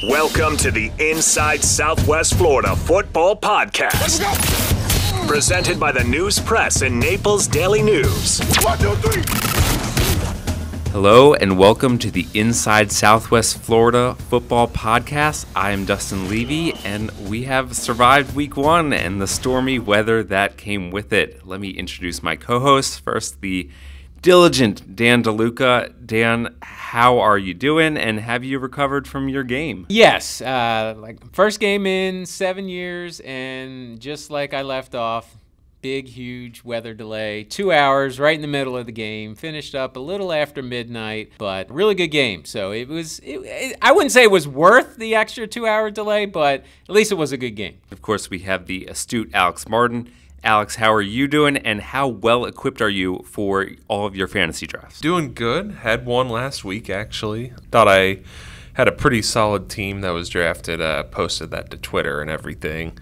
Welcome to the Inside Southwest Florida Football Podcast. Presented by the News Press and Naples Daily News. 1, 2, 3. Hello and welcome to the Inside Southwest Florida Football Podcast. I am Dustin Levy and we have survived week 1 and the stormy weather that came with it. Let me introduce my co-hosts. First, the diligent Dan DeLuca. Dan, how are you doing and have you recovered from your game? Yes, first game in 7 years, and just like I left off, big, huge weather delay. 2 hours right in the middle of the game. Finished up a little after midnight, but really good game. So I wouldn't say it was worth the extra 2-hour delay, but at least it was a good game. Of course, we have the astute Alex Martin. Alex, how are you doing, and how well equipped are you for all of your fantasy drafts? Doing good. Had one last week, actually. Thought I had a pretty solid team that was drafted. Posted that to Twitter and everything.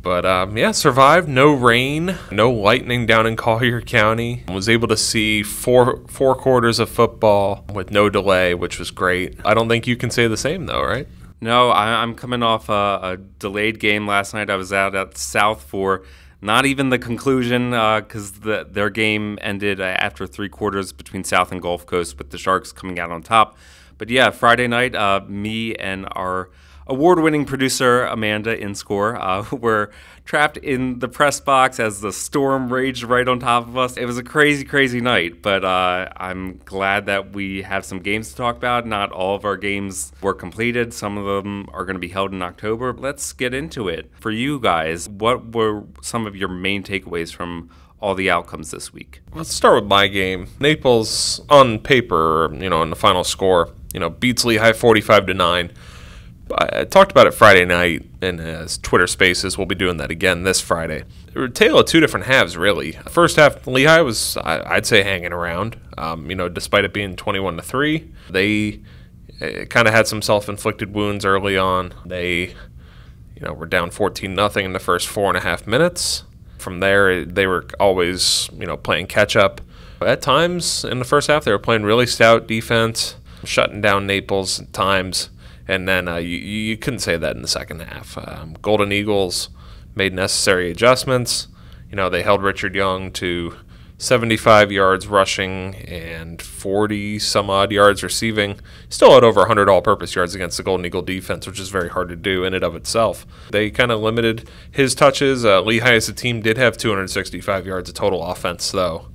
But, survived. No rain, no lightning down in Collier County. Was able to see four quarters of football with no delay, which was great. I don't think you can say the same, though, right? No, I'm coming off a delayed game last night. I was out at South for not even the conclusion because their game ended after 3 quarters between South and Gulf Coast with the Sharks coming out on top. But yeah, Friday night, me and our award-winning producer, Amanda Inscore, were trapped in the press box as the storm raged right on top of us. It was a crazy, crazy night, but I'm glad that we have some games to talk about. Not all of our games were completed. Some of them are going to be held in October. Let's get into it. For you guys, what were some of your main takeaways from all the outcomes this week? Let's start with my game. Naples, on paper, in the final score, beats Lehigh 45-9. I talked about it Friday night in Twitter Spaces. We'll be doing that again this Friday. It was a tale of 2 different halves, really. First half, Lehigh was, I'd say, hanging around. Despite it being 21-3, they kind of had some self-inflicted wounds early on. They, were down 14-0 in the first 4.5 minutes. From there, they were always, playing catch-up. At times in the first half, they were playing really stout defense, shutting down Naples at times. And then you couldn't say that in the second half. Golden Eagles made necessary adjustments. They held Richard Young to 75 yards rushing and 40-some-odd yards receiving. Still had over 100 all-purpose yards against the Golden Eagle defense, which is very hard to do in and of itself. They kind of limited his touches. Lehigh as a team did have 265 yards of total offense, though,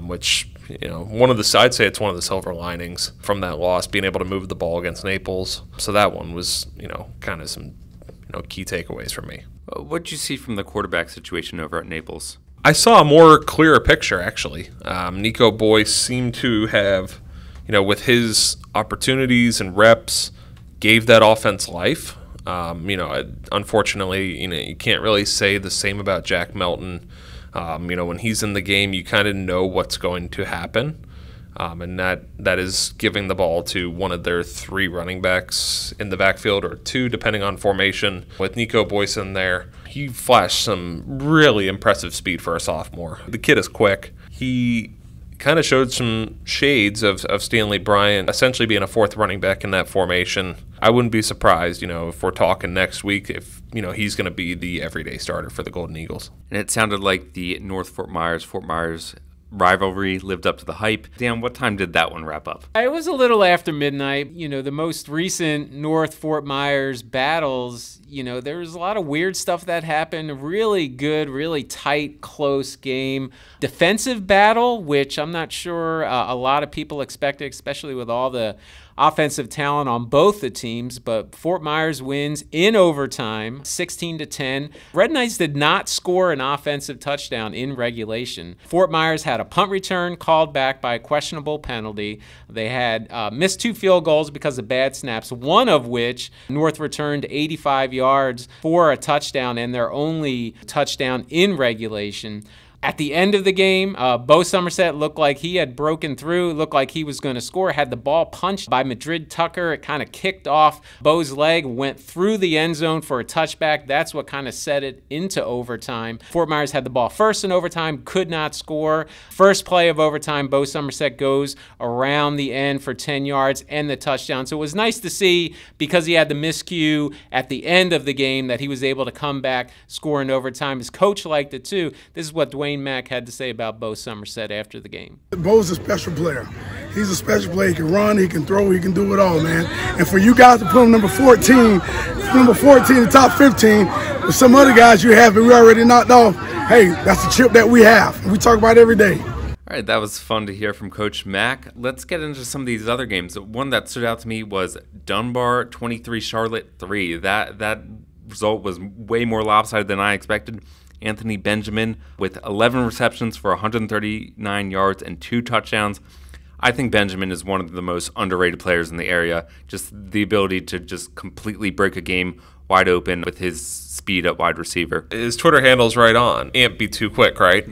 which – I'd say it's one of the silver linings from that loss, being able to move the ball against Naples. So that one was, kind of some, key takeaways for me. What did you see from the quarterback situation over at Naples? I saw a more clearer picture, actually. Nico Boyce seemed to have, with his opportunities and reps, gave that offense life. Unfortunately, you can't really say the same about Jack Melton. When he's in the game, you kind of know what's going to happen, and that is giving the ball to one of their 3 running backs in the backfield, or 2, depending on formation. With Nico Boyce in there, he flashed some really impressive speed for a sophomore. The kid is quick. He kind of showed some shades of Stanley Bryant, essentially being a 4th running back in that formation. I wouldn't be surprised, if we're talking next week, if, he's going to be the everyday starter for the Golden Eagles. And it sounded like the North Fort Myers rivalry lived up to the hype. Dan, what time did that one wrap up? It was a little after midnight. The most recent North Fort Myers battles, there was a lot of weird stuff that happened. Really good, really tight, close game. Defensive battle, which I'm not sure a lot of people expected, especially with all the offensive talent on both the teams, but Fort Myers wins in overtime, 16-10. Red Knights did not score an offensive touchdown in regulation. Fort Myers had a punt return called back by a questionable penalty. They had missed 2 field goals because of bad snaps, one of which North returned 85 yards for a touchdown, and their only touchdown in regulation. At the end of the game, Bo Somerset looked like he had broken through, looked like he was going to score, had the ball punched by Madrid Tucker. It kind of kicked off Bo's leg, went through the end zone for a touchback. That's what kind of set it into overtime. Fort Myers had the ball first in overtime, could not score. First play of overtime, Bo Somerset goes around the end for 10 yards and the touchdown. So it was nice to see, because he had the miscue at the end of the game, that he was able to come back, score in overtime. His coach liked it too. This is what Dwayne Mack had to say about Bo Somerset after the game. Bo's a special player. He's a special player. He can run, he can throw, he can do it all, man. And for you guys to put him number 14, the top 15, with some other guys you have that we already knocked off, hey, that's the chip that we have. We talk about it every day. All right, that was fun to hear from Coach Mack. Let's get into some of these other games. One that stood out to me was Dunbar 23, Charlotte 3. That result was way more lopsided than I expected. Anthony Benjamin with 11 receptions for 139 yards and 2 touchdowns. I think Benjamin is one of the most underrated players in the area. Just the ability to just completely break a game wide open with his speed at wide receiver. His Twitter handle's right on. Can't be too quick, right?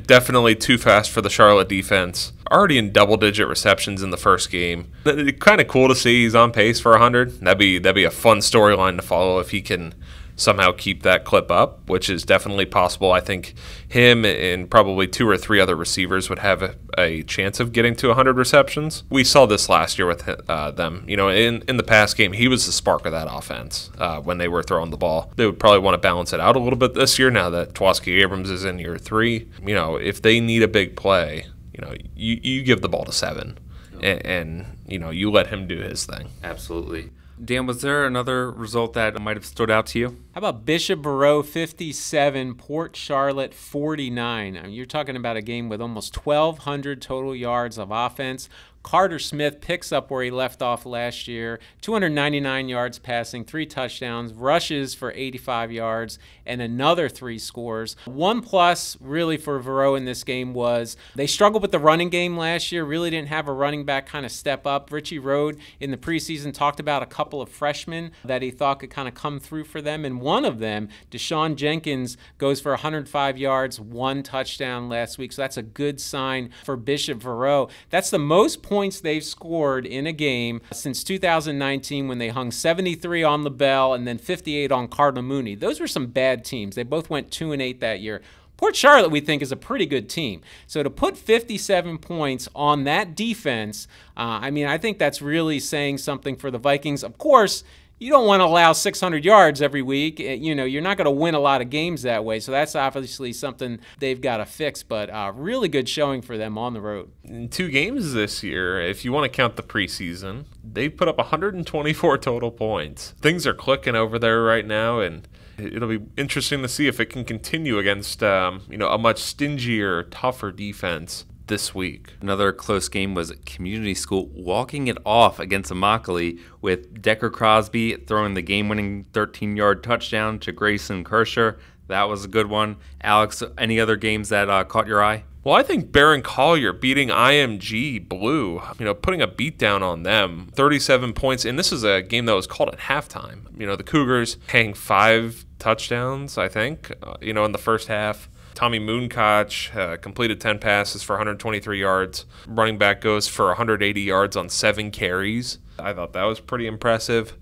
Definitely too fast for the Charlotte defense. Already in double-digit receptions in the first game. Kind of cool to see he's on pace for 100. That'd be a fun storyline to follow if he can somehow keep that clip up, which is definitely possible. I think him and probably 2 or 3 other receivers would have a chance of getting to 100 receptions. We saw this last year with them. You know, in the past game, he was the spark of that offense when they were throwing the ball. They would probably want to balance it out a little bit this year now that Twaski Abrams is in year 3. You know, if they need a big play, you know, you give the ball to 7 and you know, you let him do his thing. Absolutely. Dan, was there another result that might have stood out to you? How about Bishop Barreau 57, Port Charlotte 49? I mean, you're talking about a game with almost 1,200 total yards of offense. Carter Smith picks up where he left off last year, 299 yards passing, 3 touchdowns, rushes for 85 yards, and another 3 scores. One plus really for Varro in this game was they struggled with the running game last year, really didn't have a running back kind of step up. Richie Rode in the preseason talked about a couple of freshmen that he thought could kind of come through for them, and one of them, Deshaun Jenkins, goes for 105 yards, 1 touchdown last week, so that's a good sign for Bishop Varro. That's the most points they've scored in a game since 2019 when they hung 73 on LaBelle and then 58 on Cardinal Mooney. Those were some bad teams. They both went 2-8 that year. Port Charlotte, we think, is a pretty good team. So to put 57 points on that defense, I mean, I think that's really saying something for the Vikings. Of course, you don't want to allow 600 yards every week. You know, you're not going to win a lot of games that way. So that's obviously something they've got to fix. But really good showing for them on the road. In 2 games this year, if you want to count the preseason, they put up 124 total points. Things are clicking over there right now, and it'll be interesting to see if it can continue against a much stingier, tougher defense this week. Another close game was Community School walking it off against Immokalee with Decker Crosby throwing the game-winning 13-yard touchdown to Grayson Kersher. That was a good one. Alex, any other games that caught your eye? Well, I think Barron Collier beating IMG Blue, putting a beat down on them, 37 points. And this is a game that was called at halftime. The Cougars hang 5 touchdowns, I think, in the first half. Tommy Moonkoch completed 10 passes for 123 yards. Running back goes for 180 yards on 7 carries. I thought that was pretty impressive.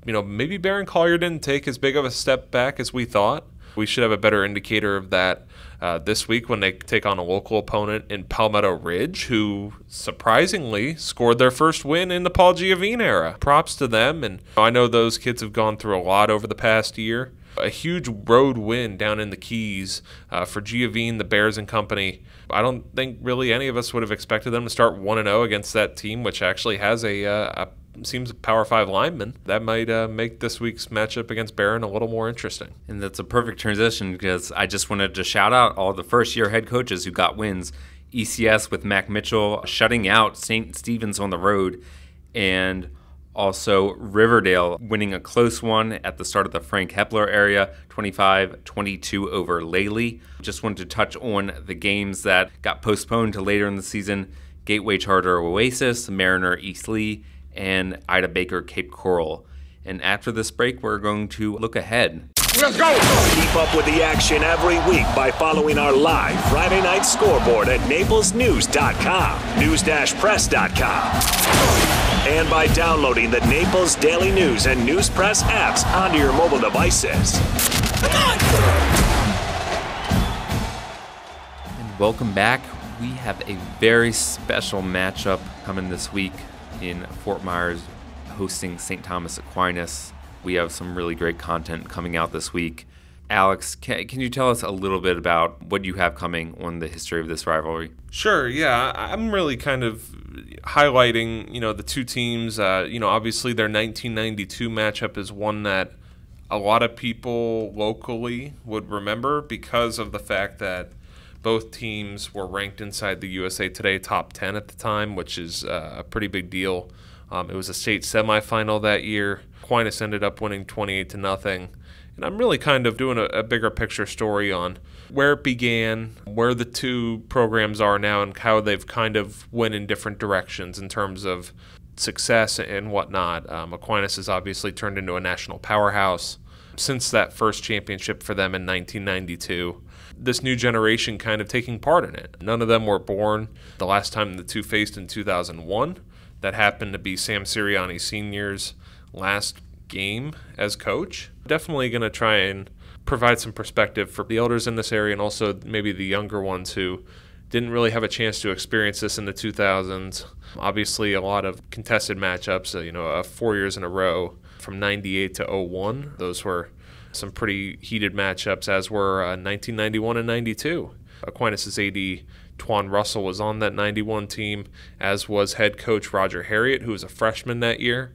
Maybe Barron Collier didn't take as big of a step back as we thought. We should have a better indicator of that this week when they take on a local opponent in Palmetto Ridge, who surprisingly scored their first win in the Paul Giovine era. Props to them, and I know those kids have gone through a lot over the past year. A huge road win down in the Keys for Giovine, the Bears and company. I don't think really any of us would have expected them to start 1-0 against that team, which actually has seems a Power 5 lineman. That might make this week's matchup against Barron a little more interesting. And that's a perfect transition because I just wanted to shout out all the first-year head coaches who got wins. ECS with Mac Mitchell shutting out St. Stephen's on the road, and also Riverdale winning a close one at the start of the Frank Hepler area, 25-22 over Lely. Just wanted to touch on the games that got postponed to later in the season. Gateway Charter Oasis, Mariner East Lee, and Ida Baker Cape Coral. And after this break, we're going to look ahead. Let's go! Keep up with the action every week by following our live Friday night scoreboard at naplesnews.com, news-press.com, and by downloading the Naples Daily News and News Press apps onto your mobile devices. Come on! And welcome back. We have a very special matchup coming this week in Fort Myers, hosting St. Thomas Aquinas. We have some really great content coming out this week. Alex, can you tell us a little bit about what you have coming on the history of this rivalry? Sure, yeah. I'm really kind of highlighting, the two teams. Obviously their 1992 matchup is one that a lot of people locally would remember because of the fact that both teams were ranked inside the USA Today top 10 at the time, which is a pretty big deal. It was a state semifinal that year. Aquinas ended up winning 28-0. And I'm really kind of doing a bigger picture story on where it began, where the two programs are now, and how they've kind of went in different directions in terms of success and whatnot. Aquinas has obviously turned into a national powerhouse since that first championship for them in 1992. This new generation kind of taking part in it. None of them were born the last time the two faced in 2001. That happened to be Sam Sirianni Sr.'s last game as coach. Definitely going to try and provide some perspective for the elders in this area and also maybe the younger ones who didn't really have a chance to experience this in the 2000s. Obviously, a lot of contested matchups, 4 years in a row from 98 to 01. Those were some pretty heated matchups, as were 1991 and 92. Aquinas' AD Twan Russell was on that 91 team, as was head coach Roger Harriet, who was a freshman that year.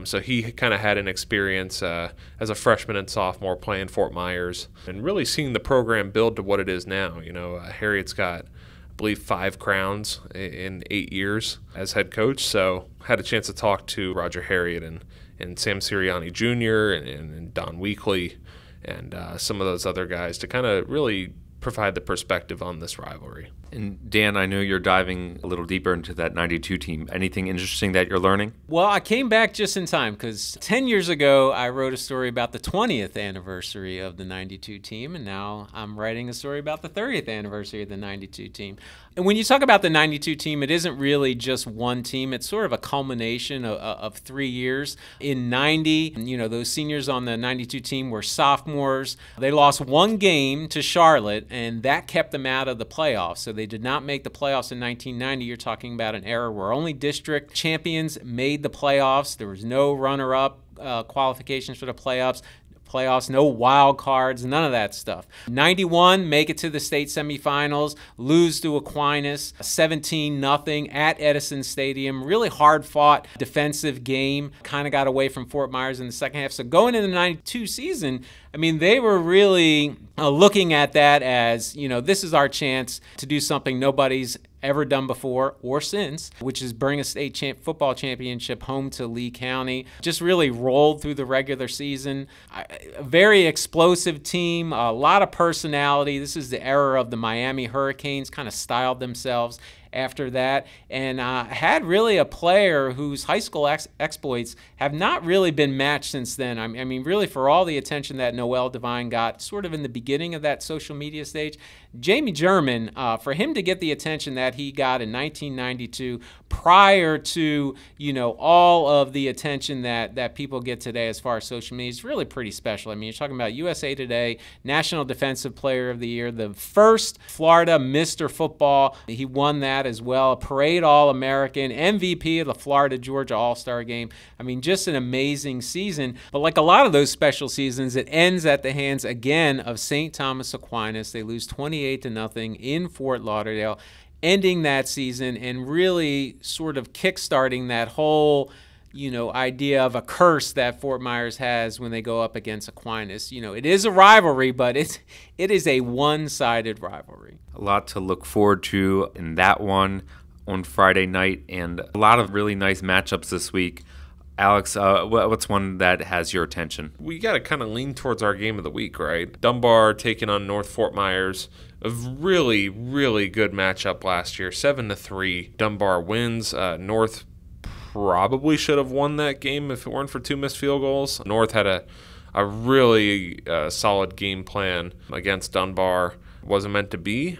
So he kind of had an experience as a freshman and sophomore playing Fort Myers and really seeing the program build to what it is now. Harriet's got, I believe, 5 crowns in 8 years as head coach. So had a chance to talk to Roger Harriet and Sam Sirianni Jr. and Don Weekly and some of those other guys to kind of really provide the perspective on this rivalry. And Dan, I know you're diving a little deeper into that 92 team. Anything interesting that you're learning? Well, I came back just in time because 10 years ago, I wrote a story about the 20th anniversary of the 92 team, and now I'm writing a story about the 30th anniversary of the 92 team. And when you talk about the 92 team, it isn't really just one team. It's sort of a culmination of 3 years. In 90, those seniors on the 92 team were sophomores. They lost one game to Charlotte, and that kept them out of the playoffs. So they did not make the playoffs in 1990. You're talking about an era where only district champions made the playoffs. There was no runner-up qualifications for the playoffs, no wild cards, none of that stuff. 91, make it to the state semifinals, lose to Aquinas, 17-0 at Edison Stadium. Really hard-fought defensive game. Kind of got away from Fort Myers in the second half. So going into the 92 season, they were really looking at that as, this is our chance to do something nobody's ever done before or since, which is bring a state football championship home to Lee County. Just really rolled through the regular season. A very explosive team, a lot of personality. This is the era of the Miami Hurricanes, kind of styled themselves after that, and had really a player whose high school exploits have not really been matched since then. Really, for all the attention that Noel Devine got sort of in the beginning of that social media stage, Jamie German, for him to get the attention that he got in 1992 prior to, all of the attention that people get today as far as social media is really pretty special. You're talking about USA Today, National Defensive Player of the Year, the first Florida Mr. Football. He won that as well. Parade All-American, MVP of the Florida-Georgia All-Star Game. Just an amazing season. But like a lot of those special seasons, it ends at the hands again of St. Thomas Aquinas. They lose 28-0 in Fort Lauderdale, ending that season and really sort of kickstarting that whole idea of a curse that Fort Myers has when they go up against Aquinas. It is a rivalry, but it is a one-sided rivalry. A lot to look forward to in that one on Friday night, and a lot of really nice matchups this week. Alex, what's one that has your attention? We got to kind of lean towards our game of the week, right? Dunbar taking on North Fort Myers. A really, really good matchup last year, 7-3. Dunbar wins. North probably should have won that game if it weren't for 2 missed field goals. North had a a really solid game plan against Dunbar wasn't meant to be.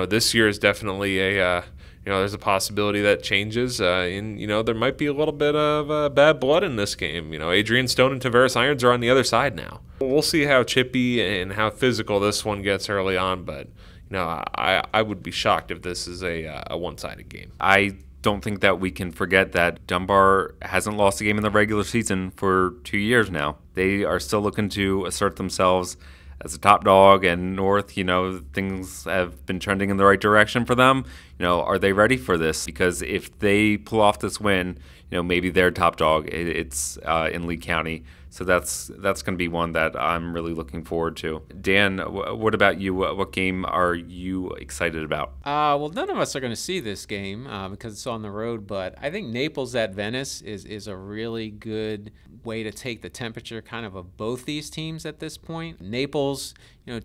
This year is definitely there's a possibility that changes. There might be a little bit of bad blood in this game. Adrian Stone and Tavares Irons are on the other side now. We'll see how chippy and how physical this one gets early on, but I would be shocked if this is a one-sided game. I don't think that we can forget that Dunbar hasn't lost a game in the regular season for 2 years now. They are still looking to assert themselves as a top dog, and North, things have been trending in the right direction for them. Are they ready for this? Because if they pull off this win, maybe they're top dog. It's in Lee County. So that's going to be one that I'm really looking forward to. Dan, what about you? What game are you excited about? Well, none of us are going to see this game because it's on the road, but I think Naples at Venice is a really good way to take the temperature kind of both these teams at this point. Naples,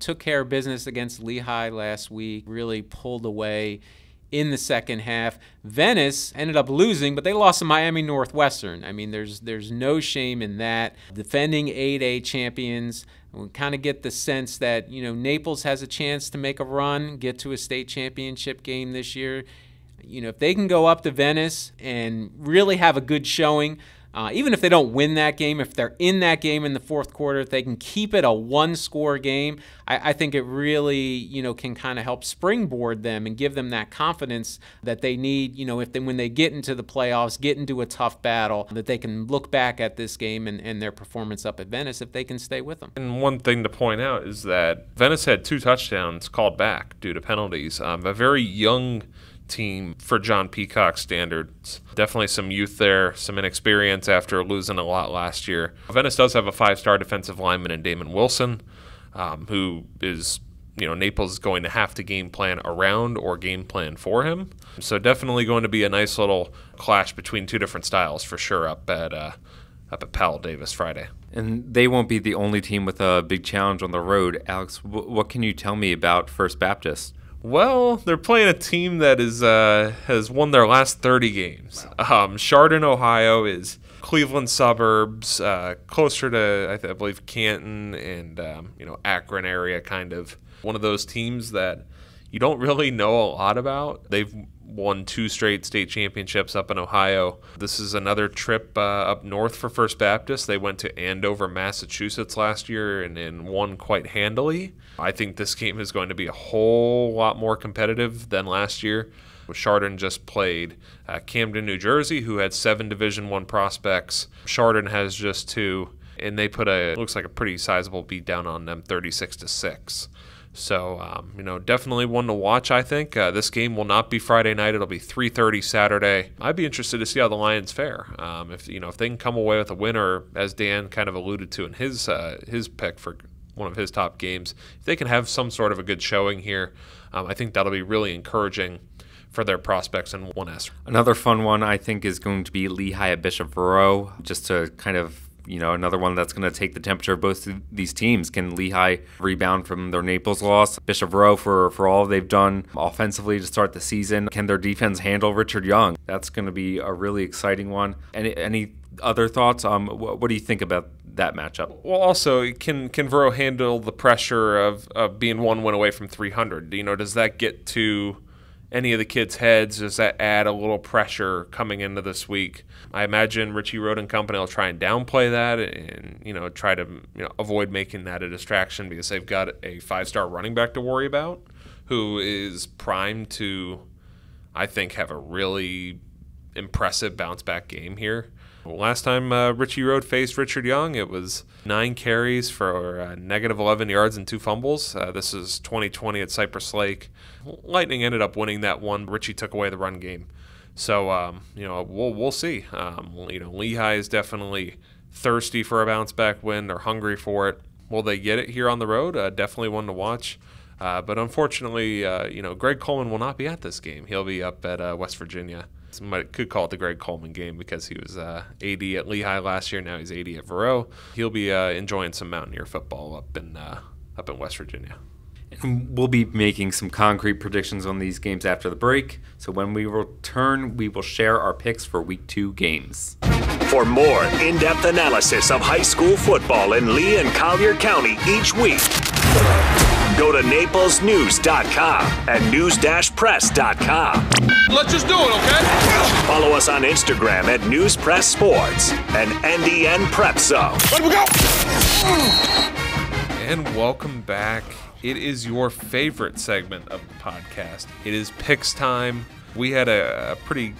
took care of business against Lehigh last week, really pulled away in the second half. Venice ended up losing, but they lost to Miami Northwestern. I mean, there's no shame in that. Defending 8A champions, we kind of get the sense that, Naples has a chance to make a run, get to a state championship game this year. If they can go up to Venice and really have a good showing, even if they don't win that game, if they're in that game in the fourth quarter, if they can keep it a one-score game, I think it really, can kind of help springboard them and give them that confidence that they need, when they get into the playoffs, get into a tough battle, that they can look back at this game and their performance up at Venice if they can stay with them. And one thing to point out is that Venice had 2 touchdowns called back due to penalties. A very young team for John Peacock standards. Definitely some youth there, some inexperience after losing a lot last year. Venice does have a 5-star defensive lineman in Damon Wilson, who is, Naples is going to have to game plan around or game plan for him. So definitely going to be a nice little clash between 2 different styles for sure up at Powell Davis Friday. And they won't be the only team with a big challenge on the road. Alex, what can you tell me about First Baptist? Well, they're playing a team that has won their last 30 games. Chardon, Ohio is Cleveland suburbs, closer to, I believe, Canton and, Akron area, kind of one of those teams that you don't really know a lot about. They've won 2 straight state championships up in Ohio. This is another trip up north for First Baptist. They went to Andover, Massachusetts last year and won quite handily. I think this game is going to be a whole lot more competitive than last year. Chardon just played Camden, New Jersey, who had 7 Division I prospects. Chardon has just 2, and they put looks like a pretty sizable beat down on them, 36-6. So, definitely one to watch, I think. This game will not be Friday night. It'll be 3:30 Saturday. I'd be interested to see how the Lions fare. If they can come away with a winner, as Dan kind of alluded to in his pick for one of his top games, if they can have some sort of a good showing here, I think that'll be really encouraging for their prospects in 1S. Another fun one, I think, is going to be Lehigh at Bishop Verot, just to kind of another one that's going to take the temperature of both these teams. Can Lehigh rebound from their Naples loss? Bishop Verot, for all they've done offensively to start the season, can their defense handle Richard Young? That's going to be a really exciting one. Any other thoughts? What do you think about that matchup? Well, also, can Verot handle the pressure of being 1 win away from 300? Does that get to any of the kids' heads? Does that add a little pressure coming into this week? I imagine Richie Road and company will try and downplay that and try to avoid making that a distraction because they've got a 5-star running back to worry about who is primed to, I think, have a really impressive bounce back game here. Last time Richie Road faced Richard Young, it was 9 carries for negative 11 yards and 2 fumbles. This is 2020 at Cypress Lake. Lightning ended up winning that one. Richie took away the run game. So, we'll see. Lehigh is definitely thirsty for a bounce back win. They're hungry for it. Will they get it here on the road? Definitely one to watch. But unfortunately, Greg Coleman will not be at this game. He'll be up at West Virginia. Could call it the Greg Coleman game because he was AD at Lehigh last year. Now he's AD at Verot. He'll be enjoying some Mountaineer football up in West Virginia. And we'll be making some concrete predictions on these games after the break. So when we return, we will share our picks for Week 2 games. For more in-depth analysis of high school football in Lee and Collier County each week, go to naplesnews.com and news-press.com. Let's just do it, okay? Follow us on Instagram at News Press Sports and NDN Prep Zone. Let we go! And welcome back. It is your favorite segment of the podcast. It is picks time. We had a pretty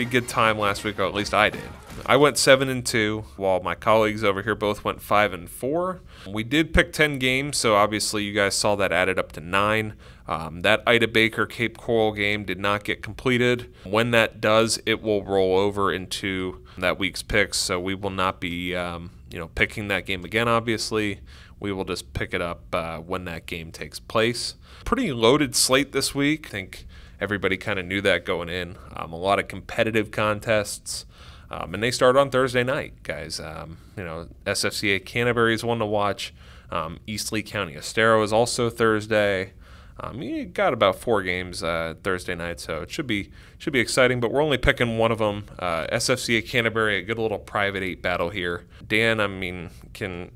good time last week, or at least I did. I went 7-2, while my colleagues over here both went 5-4. We did pick 10 games, so obviously you guys saw that added up to 9. That Ida Baker Cape Coral game did not get completed. When that does, it will roll over into that week's picks, so we will not be picking that game again, obviously. We will just pick it up when that game takes place. Pretty loaded slate this week. I think everybody kind of knew that going in. A lot of competitive contests. And they start on Thursday night, guys. SFCA Canterbury is one to watch. East Lee County Estero is also Thursday. You got about 4 games Thursday night, so it should be exciting. But we're only picking one of them. SFCA Canterbury, a good little private 8 battle here. Dan, can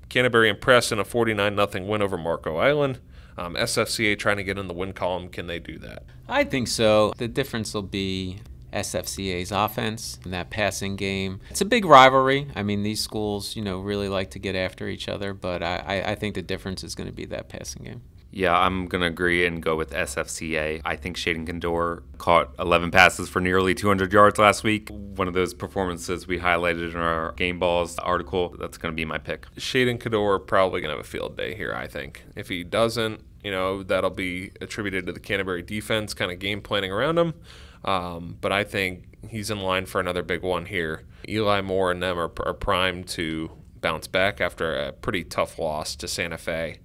Canterbury impress in a 49-0 win over Marco Island? SFCA trying to get in the win column. Can they do that? I think so. The difference will be SFCA's offense in that passing game. It's a big rivalry. These schools, really like to get after each other, but I think the difference is going to be that passing game. Yeah, I'm going to agree and go with SFCA. I think Shaden Condor caught 11 passes for nearly 200 yards last week. One of those performances we highlighted in our Game Balls article. That's going to be my pick. Shaden Condor probably going to have a field day here, I think. If he doesn't, that'll be attributed to the Canterbury defense kind of game planning around him. But I think he's in line for another big one here. Eli Moore and them are primed to bounce back after a pretty tough loss to Santa Fe.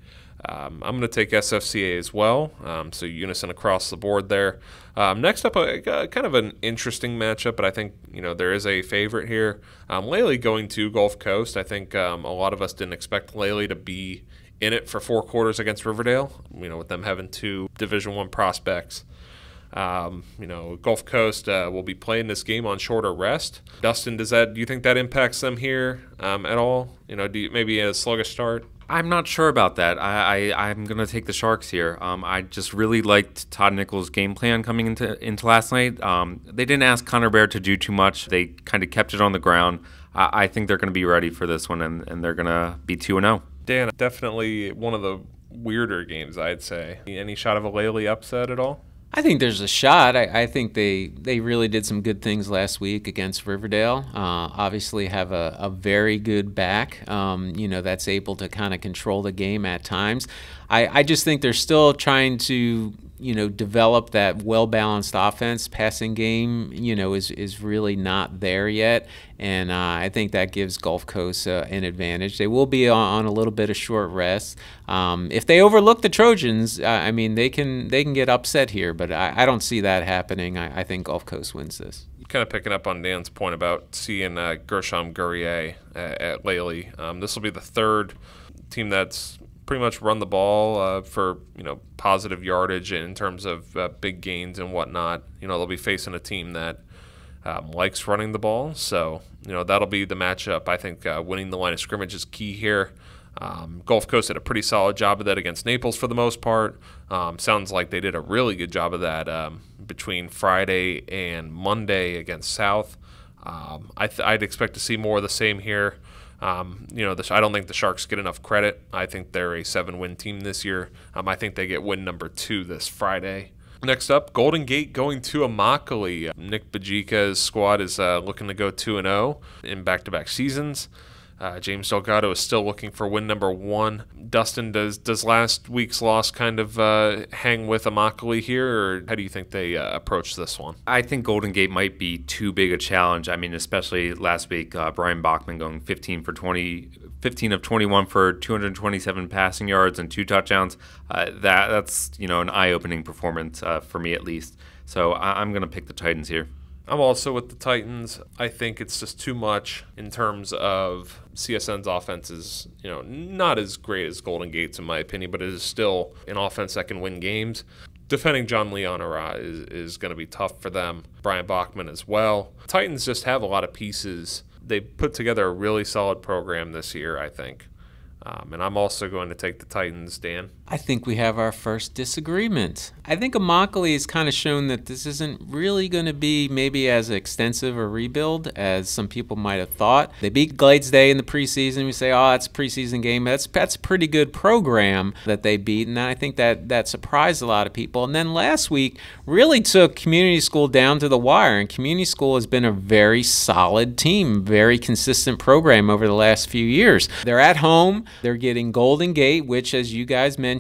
I'm going to take SFCA as well, so unison across the board there. Next up, kind of an interesting matchup, but I think there is a favorite here. Lely going to Gulf Coast. I think a lot of us didn't expect Lely to be in it for 4 quarters against Riverdale, with them having 2 Division I prospects. Gulf Coast will be playing this game on shorter rest. Dustin, do you think that impacts them here at all? Maybe a sluggish start? I'm not sure about that. I'm going to take the Sharks here. I just really liked Todd Nichols' game plan coming into last night. They didn't ask Connor Bear to do too much. They kind of kept it on the ground. I think they're going to be ready for this one, and they're going to be 2-0. Dan, definitely one of the weirder games, I'd say. Any shot of a Lely upset at all? I think there's a shot. I think they really did some good things last week against Riverdale. Obviously have a very good back, that's able to kind of control the game at times. I just think they're still trying to, develop that well-balanced offense. Passing game, is really not there yet. And I think that gives Gulf Coast an advantage. They will be on a little bit of short rest. If they overlook the Trojans, they can get upset here, but I don't see that happening. I think Gulf Coast wins this. Kind of picking up on Dan's point about seeing Gershom Guerrier at Lely. This will be the 3rd team that's pretty much run the ball for positive yardage in terms of big gains and whatnot. They'll be facing a team that likes running the ball, so that'll be the matchup. I think winning the line of scrimmage is key here. Gulf Coast did a pretty solid job of that against Naples for the most part. Sounds like they did a really good job of that between Friday and Monday against South. I'd expect to see more of the same here. I don't think the Sharks get enough credit. I think they're a 7-win team this year. I think they get win number 2 this Friday. Next up, Golden Gate going to Immokalee. Nick Bajika's squad is looking to go 2-0 in back-to-back seasons. James Delgado is still looking for win number 1. Dustin, does last week's loss kind of hang with Immokalee here, or how do you think they approach this one? I think Golden Gate might be too big a challenge. especially last week, Brian Bachman going 15 of 21 for 227 passing yards and 2 touchdowns. That's an eye-opening performance for me at least. So I'm going to pick the Titans here. I'm also with the Titans. I think it's just too much in terms of CSN's offense is, not as great as Golden Gate's in my opinion, but it is still an offense that can win games. defending John Leonora is going to be tough for them. Brian Bachman as well. Titans just have a lot of pieces. They put together a really solid program this year, I think. And I'm also going to take the Titans, Dan. I think we have our first disagreement. I think Immokalee has kind of shown that this isn't really going to be maybe as extensive a rebuild as some people might have thought. They beat Gladesday in the preseason. We say, oh, it's a preseason game. That's a pretty good program that they beat, and I think that surprised a lot of people. And then last week really took Community School down to the wire, and Community School has been a very solid team, very consistent program over the last few years. They're at home. They're getting Golden Gate, which, as you guys mentioned,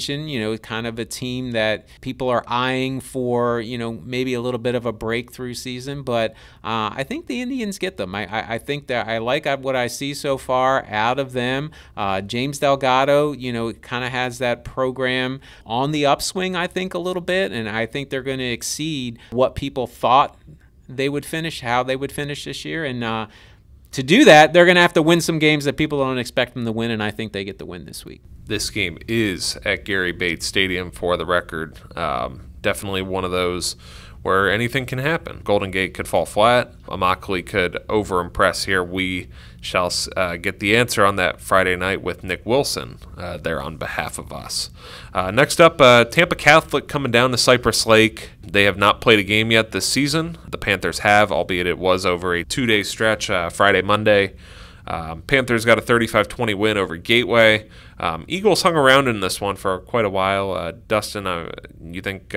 kind of a team that people are eyeing for, maybe a little bit of a breakthrough season. But I think the Indians get them. I think that I like what I see so far out of them. James Delgado, kind of has that program on the upswing, I think, a little bit. And I think they're going to exceed what people thought they would finish, how they would finish this year. And to do that, they're going to have to win some games that people don't expect them to win, and I think they get the win this week. This game is at Gary Bates Stadium, for the record. Definitely one of those where anything can happen. Golden Gate could fall flat. Immokalee could over-impress here. We shall get the answer on that Friday night with Nick Wilson there on behalf of us. Next up, Tampa Catholic coming down to Cypress Lake. They have not played a game yet this season. The Panthers have, albeit it was over a 2-day stretch, Friday, Monday. Panthers got a 35-20 win over Gateway. Eagles hung around in this one for quite a while. Dustin, you think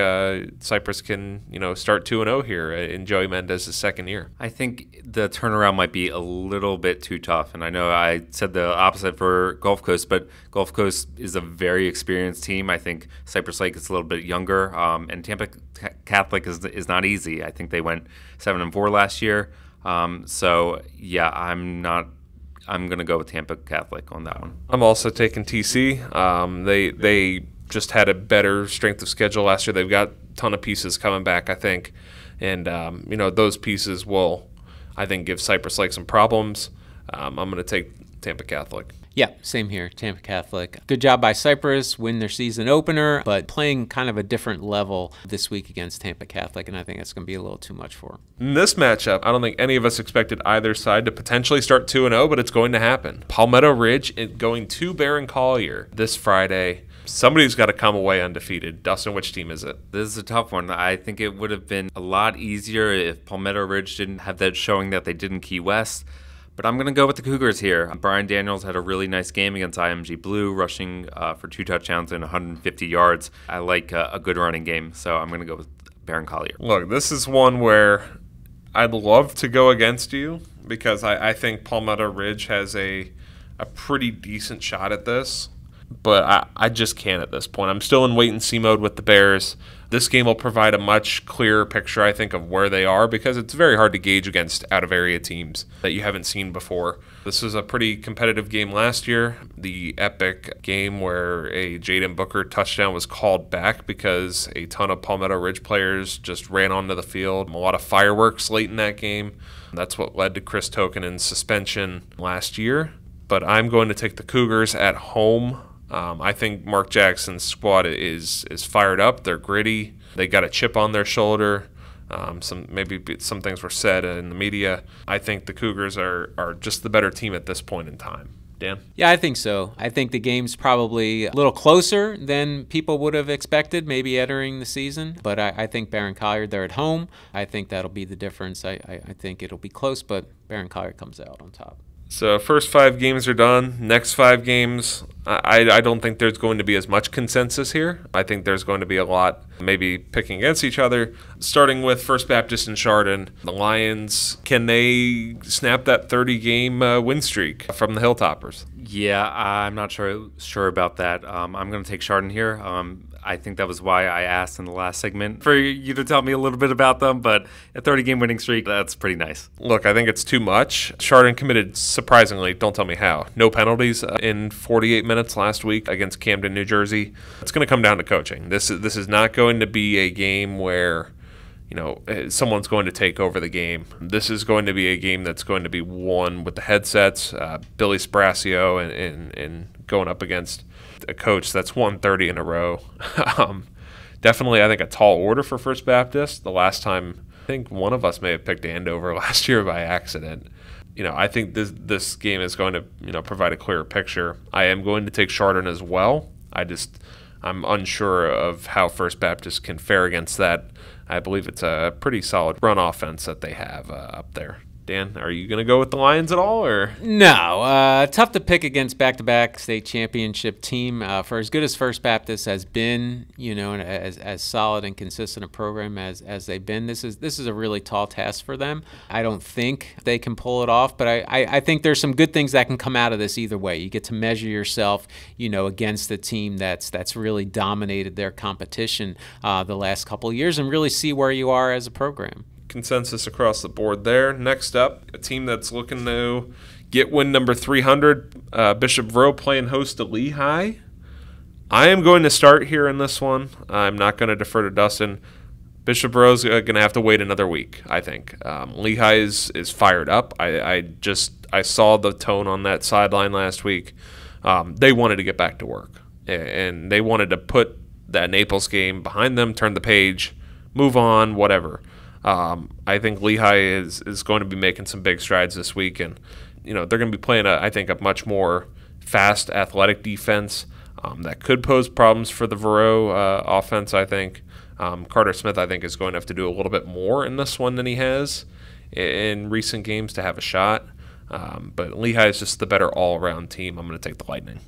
Cypress can start 2-0 here in Joey Mendez's second year? I think the turnaround might be a little bit too tough. And I know I said the opposite for Gulf Coast, but Gulf Coast is a very experienced team. I think Cypress Lake is a little bit younger. And Tampa Catholic is not easy. I think they went 7-4 last year. So, yeah, I'm going to go with Tampa Catholic on that one. I'm also taking TC. They just had a better strength of schedule last year. They've got a ton of pieces coming back, I think. And, those pieces will, I think, give Cypress Lake some problems. I'm going to take Tampa Catholic. Yeah, same here, Tampa Catholic. Good job by Cypress, win their season opener, but playing kind of a different level this week against Tampa Catholic, and I think that's going to be a little too much for them. In this matchup, I don't think any of us expected either side to potentially start 2-0, but it's going to happen. Palmetto Ridge going to Barron Collier this Friday. Somebody's got to come away undefeated. Dustin, which team is it? This is a tough one. I think it would have been a lot easier if Palmetto Ridge didn't have that showing that they did in Key West. But I'm going to go with the Cougars here. Brian Daniels had a really nice game against IMG Blue, rushing for 2 touchdowns and 150 yards. I like a good running game, so I'm going to go with Barron Collier. Look, this is one where I'd love to go against you because I think Palmetto Ridge has a pretty decent shot at this. But I just can't at this point. I'm still in wait-and-see mode with the Bears. This game will provide a much clearer picture, I think, of where they are because it's very hard to gauge against out-of-area teams that you haven't seen before. This was a pretty competitive game last year. The epic game where a Jaden Booker touchdown was called back because a ton of Palmetto Ridge players just ran onto the field. A lot of fireworks late in that game. That's what led to Chris Tokanen's suspension last year. But I'm going to take the Cougars at home. I think Mark Jackson's squad is fired up. They're gritty. They got a chip on their shoulder. Maybe some things were said in the media. I think the Cougars are just the better team at this point in time. Dan? Yeah, I think so. I think the game's probably a little closer than people would have expected, maybe entering the season. But I think Barron Collier, they're at home. I think that'll be the difference. I think it'll be close, but Barron Collier comes out on top. So first 5 games are done. Next 5 games, I don't think there's going to be as much consensus here. I think there's going to be a lot maybe picking against each other. Starting with First Baptist and Chardon, the Lions, can they snap that 30-game win streak from the Hilltoppers? Yeah, I'm not sure about that. I'm going to take Chardon here. I think that was why I asked in the last segment for you to tell me a little bit about them, but a 30-game winning streak, that's pretty nice. Look, I think it's too much. Chardon committed, surprisingly, don't tell me how, no penalties in 48 minutes last week against Camden, New Jersey. It's going to come down to coaching. This is not going to be a game where someone's going to take over the game. This is going to be a game that's going to be won with the headsets. Billy Sparaccio and going up against a coach that's won 30 in a row. Definitely, I think, a tall order for First Baptist. The last time, I think one of us may have picked Andover last year by accident. I think this game is going to, provide a clearer picture. I am going to take Chardon as well. I'm unsure of how First Baptist can fare against that. I believe it's a pretty solid run offense that they have up there. Dan, are you going to go with the Lions at all, or? No, tough to pick against back-to-back state championship team. For as good as First Baptist has been, and as solid and consistent a program as they've been, this is a really tall task for them. I don't think they can pull it off, but I think there's some good things that can come out of this either way. You get to measure yourself, against the team that's really dominated their competition the last couple of years and really see where you are as a program. Consensus across the board there. Next up, a team that's looking to get win number 300, Bishop Verot playing host to Lehigh. I am going to start here in this one. I'm not going to defer to Dustin. Bishop Verot's going to have to wait another week, I think. Lehigh is fired up. I saw the tone on that sideline last week. They wanted to get back to work, and they wanted to put that Naples game behind them, turn the page, move on, whatever. I think Lehigh is going to be making some big strides this week, and they're going to be playing a much more fast, athletic defense that could pose problems for the Verot offense. I think Carter Smith, I think, is going to have to do a little bit more in this one than he has in recent games to have a shot. But Lehigh is just the better all-around team. I'm going to take the Lightning.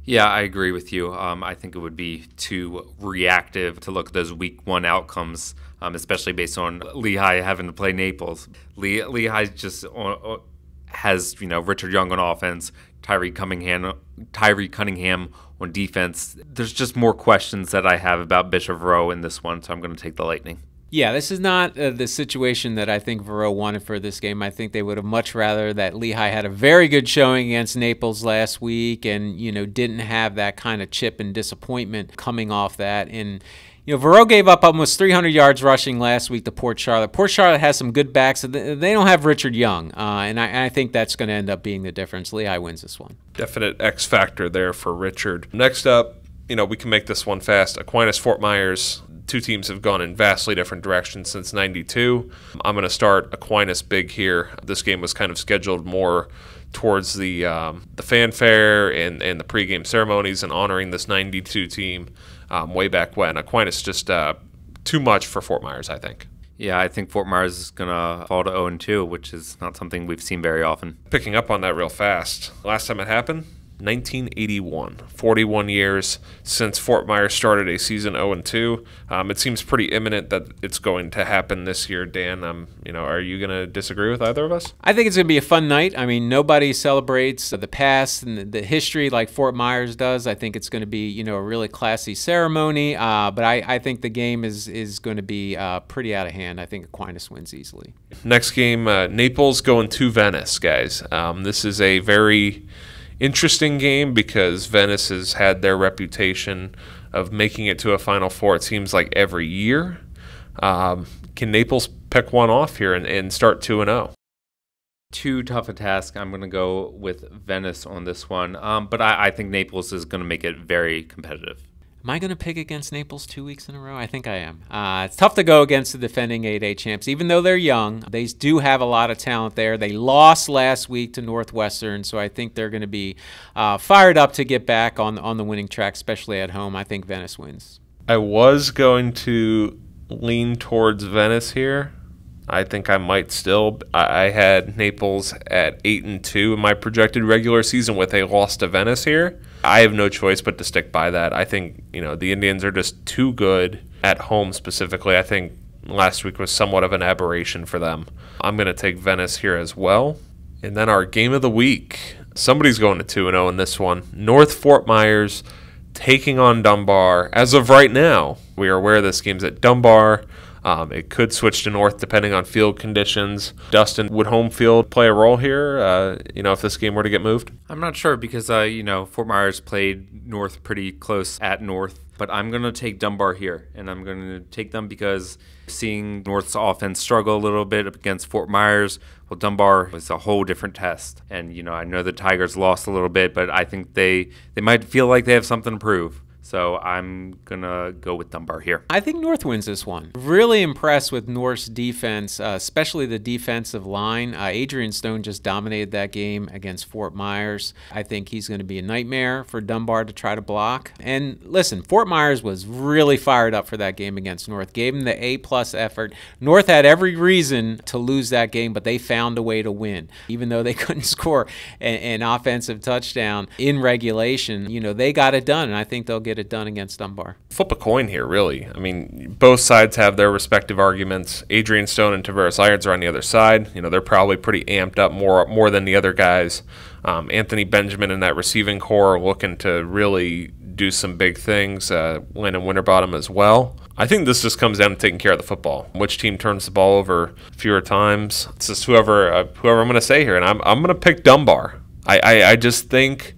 Yeah, I agree with you. I think it would be too reactive to look at those week one outcomes, especially based on Lehigh having to play Naples. Lehigh just has Richard Young on offense, Tyree Cunningham on defense. There's just more questions that I have about Bishop Verot in this one, so I'm going to take the Lightning. Yeah, this is not the situation that I think Verot wanted for this game. I think they would have much rather that Lehigh had a very good showing against Naples last week and, didn't have that kind of chip and disappointment coming off that. And, Verot gave up almost 300 yards rushing last week to Port Charlotte. Port Charlotte has some good backs. They don't have Richard Young, and I think that's going to end up being the difference. Lehigh wins this one. Definite X factor there for Richard. Next up, we can make this one fast. Aquinas Fort Myers. Two teams have gone in vastly different directions since '92. I'm going to start Aquinas big here. This game was kind of scheduled more towards the fanfare and the pregame ceremonies and honoring this '92 team way back when. Aquinas just too much for Fort Myers, I think. Yeah, I think Fort Myers is going to fall to 0-2, which is not something we've seen very often. Picking up on that real fast. Last time it happened, 1981, 41 years since Fort Myers started a season 0-2. It seems pretty imminent that it's going to happen this year. Dan, are you going to disagree with either of us? I think it's going to be a fun night. I mean, nobody celebrates the past and the history like Fort Myers does. I think it's going to be, a really classy ceremony. But I think the game is going to be pretty out of hand. I think Aquinas wins easily. Next game, Naples going to Venice, guys. This is a very interesting game because Venice has had their reputation of making it to a Final Four, it seems like, every year. Can Naples pick one off here and start 2-0? Too tough a task. I'm going to go with Venice on this one. But I think Naples is going to make it very competitive. Am I going to pick against Naples 2 weeks in a row? I think I am. It's tough to go against the defending 8A champs. Even though they're young, they do have a lot of talent there. They lost last week to Northwestern, so I think they're going to be fired up to get back on the winning track, especially at home. I think Venice wins. I was going to lean towards Venice here. I think I might still. I had Naples at 8-2 in my projected regular season with a loss to Venice here. I have no choice but to stick by that. I think, the Indians are just too good at home specifically. I think last week was somewhat of an aberration for them. I'm going to take Venice here as well. And then our game of the week. Somebody's going to 2-0 in this one. North Fort Myers taking on Dunbar. As of right now, we are aware this game's at Dunbar. It could switch to North depending on field conditions. Dustin, would home field play a role here, if this game were to get moved? I'm not sure because, Fort Myers played North pretty close at North. But I'm going to take Dunbar here, and I'm going to take them because seeing North's offense struggle a little bit against Fort Myers, well, Dunbar was a whole different test. And, I know the Tigers lost a little bit, but I think they might feel like they have something to prove. So I'm going to go with Dunbar here. I think North wins this one. Really impressed with North's defense, especially the defensive line. Adrian Stone just dominated that game against Fort Myers. I think he's going to be a nightmare for Dunbar to try to block. And listen, Fort Myers was really fired up for that game against North. Gave them the A-plus effort. North had every reason to lose that game, but they found a way to win. Even though they couldn't score an offensive touchdown in regulation, they got it done, and I think they'll get it done against Dunbar. Flip a coin here, really. I mean, both sides have their respective arguments. Adrian Stone and Tavares Irons are on the other side. They're probably pretty amped up more than the other guys. Anthony Benjamin and that receiving core are looking to really do some big things. Landon Winterbottom as well. I think this just comes down to taking care of the football. Which team turns the ball over fewer times? It's just whoever I'm going to say here, and I'm going to pick Dunbar. I just think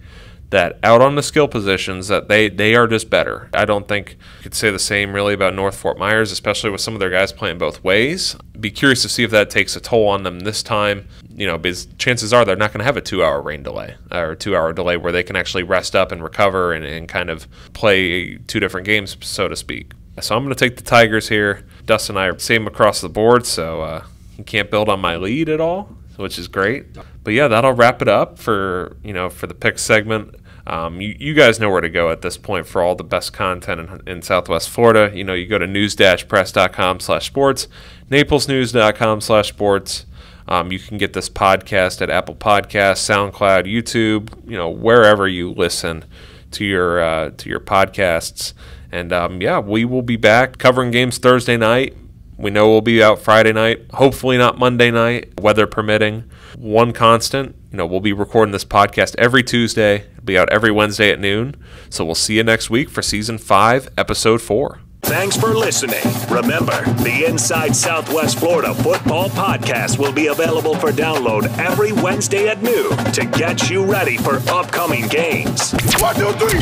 that out on the skill positions that they are just better. I don't think you could say the same really about North Fort Myers, especially with some of their guys playing both ways. Be curious to see if that takes a toll on them this time, because chances are they're not going to have a 2-hour rain delay or a 2-hour delay where they can actually rest up and recover and kind of play two different games, so to speak. So I'm going to take the Tigers here. Dustin and I are same across the board, so you can't build on my lead at all, which is great. But yeah, that'll wrap it up for the pick segment. You guys know where to go at this point for all the best content in Southwest Florida. You go to news-press.com/sports, naplesnews.com/sports. You can get this podcast at Apple Podcasts, SoundCloud, YouTube, wherever you listen to your podcasts. And we will be back covering games Thursday night. We know we'll be out Friday night, hopefully not Monday night, weather permitting. One constant, we'll be recording this podcast every Tuesday. It'll be out every Wednesday at noon. So we'll see you next week for Season 5, Episode 4. Thanks for listening. Remember, the Inside Southwest Florida Football Podcast will be available for download every Wednesday at noon to get you ready for upcoming games. 1, 2, 3.